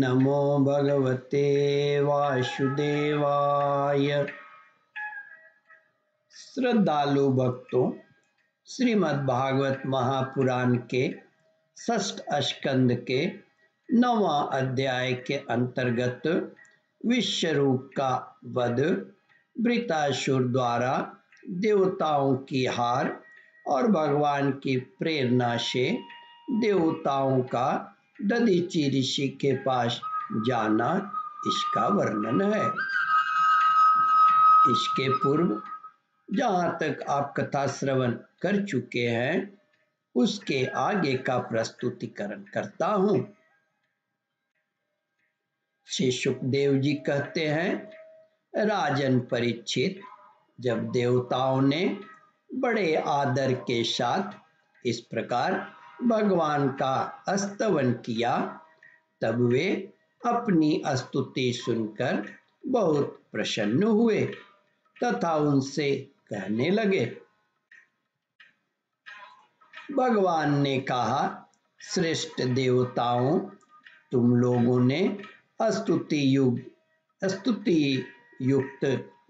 नमो भगवते वासुदेवाय। श्रद्धालु भक्तों, श्रीमद् भागवत महापुराण के षष्ठ स्कंद के 9वां अध्याय के अंतर्गत विश्वरूप का वध, वृत्रासुर द्वारा देवताओं की हार और भगवान की प्रेरणा से देवताओं का दधीचि ऋषि के पास जाना, इसका वर्णन है। इसके पूर्व जहाँ तक आप कथा श्रवण कर चुके हैं, उसके आगे का प्रस्तुतिकरण करता हूँ। श्री सुखदेव जी कहते हैं, राजन परीक्षित, जब देवताओं ने बड़े आदर के साथ इस प्रकार भगवान का स्तवन किया, तब वे अपनी स्तुति सुनकर बहुत प्रसन्न हुए तथा उनसे कहने लगे। भगवान ने कहा, श्रेष्ठ देवताओं, तुम लोगों ने स्तुति युक्त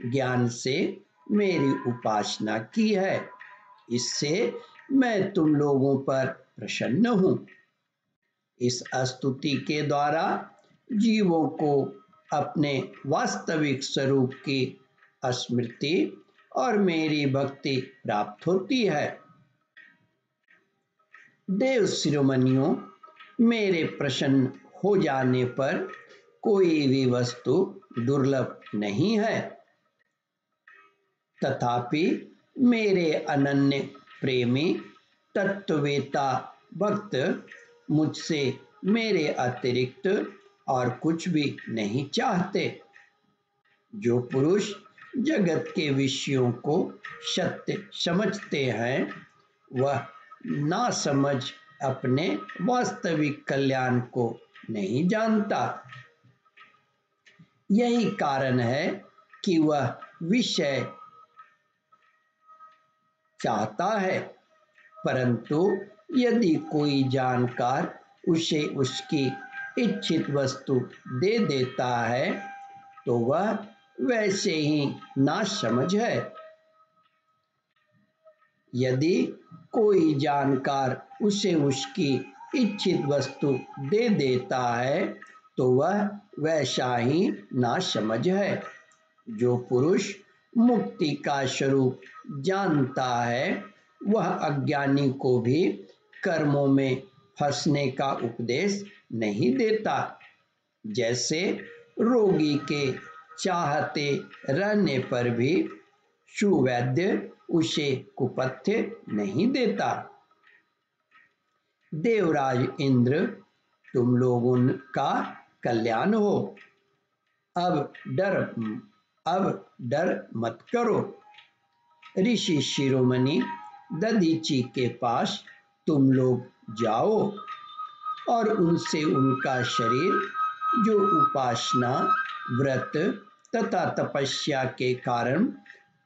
ज्ञान से मेरी उपासना की है, इससे मैं तुम लोगों पर प्रसन्न हूँ। इस स्तुति के द्वारा जीवों को अपने वास्तविक स्वरूप की स्मृति और मेरी भक्ति प्राप्त होती है। देव शिरोमणियों, मेरे प्रसन्न हो जाने पर कोई भी वस्तु दुर्लभ नहीं है, तथापि मेरे अनन्य प्रेमी तत्ववेता भक्त मुझसे मेरे अतिरिक्त और कुछ भी नहीं चाहते। जो पुरुष जगत के विषयों को सत्य समझते हैं, वह ना समझ अपने वास्तविक कल्याण को नहीं जानता। यही कारण है कि वह विषय चाहता है, परंतु यदि कोई जानकार उसे उसकी इच्छित वस्तु दे देता है, तो वह वैसे ही नासमझ है। यदि कोई जानकार उसे उसकी इच्छित वस्तु दे देता है, तो वह वैसा ही नासमझ है। जो पुरुष मुक्ति का स्वरूप जानता है, वह अज्ञानी को भी कर्मों में फंसने का उपदेश नहीं देता। जैसे रोगी के चाहते रहने पर भी सुवैद्य उसे कुपथ्य नहीं देता। देवराज इंद्र, तुम लोगों का कल्याण हो। अब डर मत करो। ऋषि शिरोमणि दधीचि के पास तुम लोग जाओ और उनसे उनका शरीर, जो उपासना, व्रत तथा तपस्या के कारण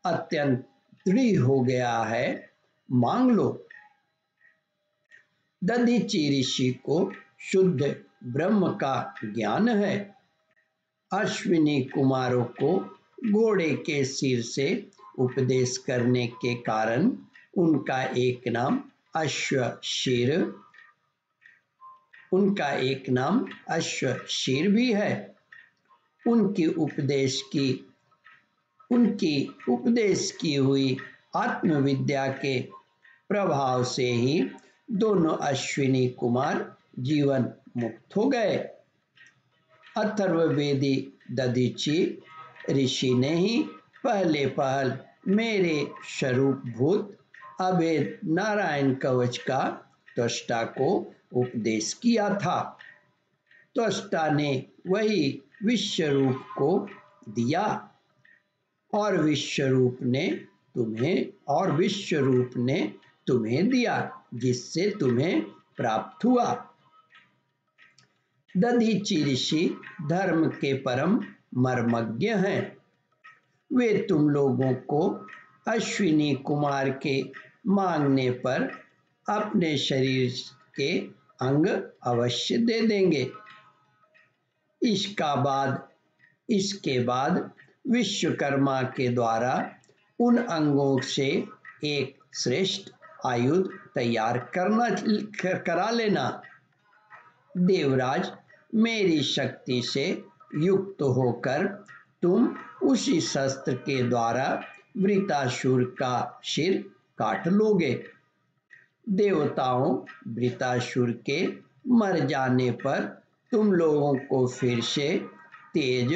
अत्यंत दृढ़ हो गया है, मांग लो। दधीचि ऋषि को शुद्ध ब्रह्म का ज्ञान है। अश्विनी कुमारों को घोड़े के सिर से उपदेश करने के कारण उनका एक नाम अश्वशीर भी है। उनकी उपदेश की हुई आत्मविद्या के प्रभाव से ही दोनों अश्विनी कुमार जीवन मुक्त हो गए। अथर्ववेदी दधीचि ऋषि ने ही पहल मेरे स्वरूपभूत अभेद नारायण कवच का त्वष्टा को उपदेश किया था। त्वष्टा ने वही विश्वरूप को दिया और विश्वरूप ने तुम्हें दिया, जिससे तुम्हें प्राप्त हुआ। दधीचि ऋषि धर्म के परम मर्मज्ञ हैं। वे तुम लोगों को अश्विनी कुमार के मांगने पर अपने शरीर के अंग अवश्य दे देंगे। इसके बाद विश्वकर्मा के द्वारा उन अंगों से एक श्रेष्ठ आयुध तैयार करा लेना। देवराज, मेरी शक्ति से युक्त होकर तुम उसी शस्त्र के द्वारा वृतासुर का सिर काट लोगे। देवताओं, वृतासुर के मर जाने पर तुम लोगों को फिर से तेज,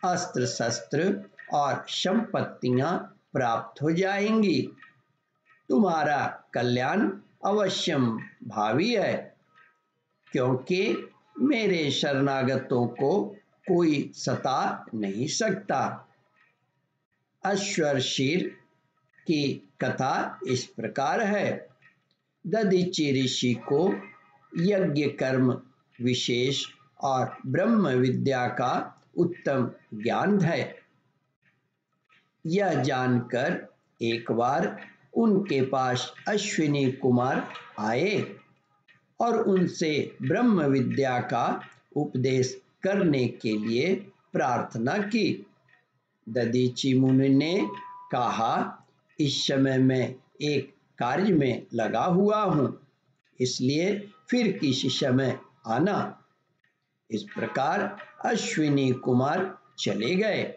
अस्त्र शस्त्र और संपत्तियां प्राप्त हो जाएंगी। तुम्हारा कल्याण अवश्यम भावी है, क्योंकि मेरे शरणागतों को कोई सता नहीं सकता। अश्वरशीर की कथा इस प्रकार है। दधीचि ऋषि को यज्ञ कर्म विशेष और ब्रह्म विद्या का उत्तम ज्ञान है। यह जानकर एक बार उनके पास अश्विनी कुमार आए और उनसे ब्रह्म विद्या का उपदेश करने के लिए प्रार्थना की। दधीचि मुनि ने कहा, इस समय मैं एक कार्य में लगा हुआ हूँ, इसलिए फिर किसी समय आना। इस प्रकार अश्विनी कुमार चले गए।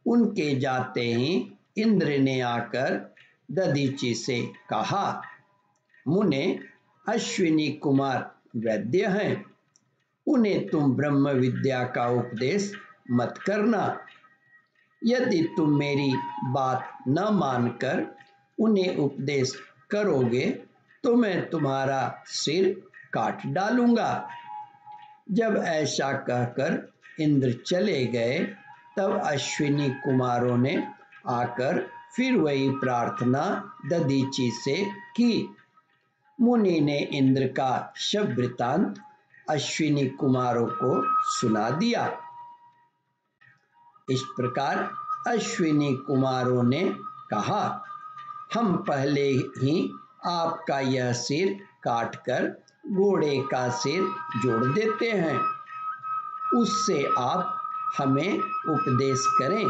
उनके जाते ही इंद्र ने आकर दधीचि से कहा, मुने, अश्विनी कुमार वैद्य हैं, उन्हें तुम ब्रह्म विद्या का उपदेश मत करना। यदि तुम मेरी बात न मानकर उन्हें उपदेश करोगे तो मैं तुम्हारा सिर काट डालूंगा। जब ऐसा कहकर इंद्र चले गए, तब अश्विनी कुमारों ने आकर फिर वही प्रार्थना दधीचि से की। मुनि ने इंद्र का सब वृतांत अश्विनी कुमारों को सुना दिया। इस प्रकार अश्विनी कुमारों ने कहा, हम पहले ही आपका यह सिर काटकर घोड़े का सिर जोड़ देते हैं, उससे आप हमें उपदेश करें,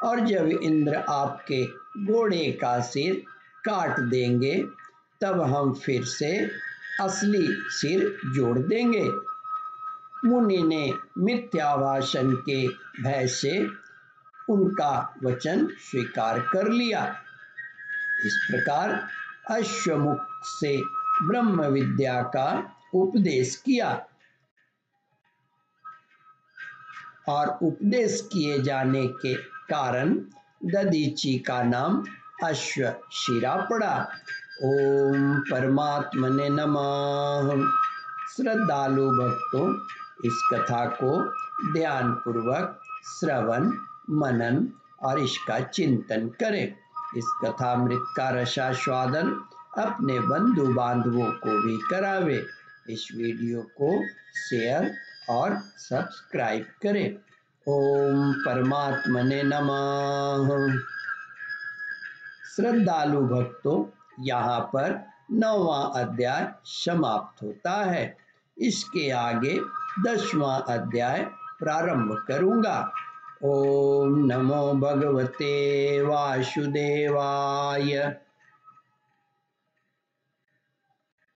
और जब इंद्र आपके घोड़े का सिर काट देंगे तब हम फिर से असली सिर जोड़ देंगे। मुनि ने मिथ्या भाषण के भय से उनका वचन स्वीकार कर लिया। इस प्रकार अश्वमुख से ब्रह्म विद्या का उपदेश किया और उपदेश किए जाने के कारण दधीचि का नाम अश्वशिरा पड़ा। ओम परमात्मने नमः। श्रद्धालु भक्तों, इस कथा को ध्यान पूर्वक श्रवण, मनन और इसका चिंतन करें। इस कथामृत का रसास्वादन अपने बंधु बांधवों को भी करावे। इस वीडियो को शेयर और सब्सक्राइब करें। ओम परमात्मने नमः। श्रद्धालु भक्तों, यहाँ पर 9वां अध्याय समाप्त होता है। इसके आगे 10वां अध्याय प्रारंभ करूँगा। ओम नमो भगवते वासुदेवाय।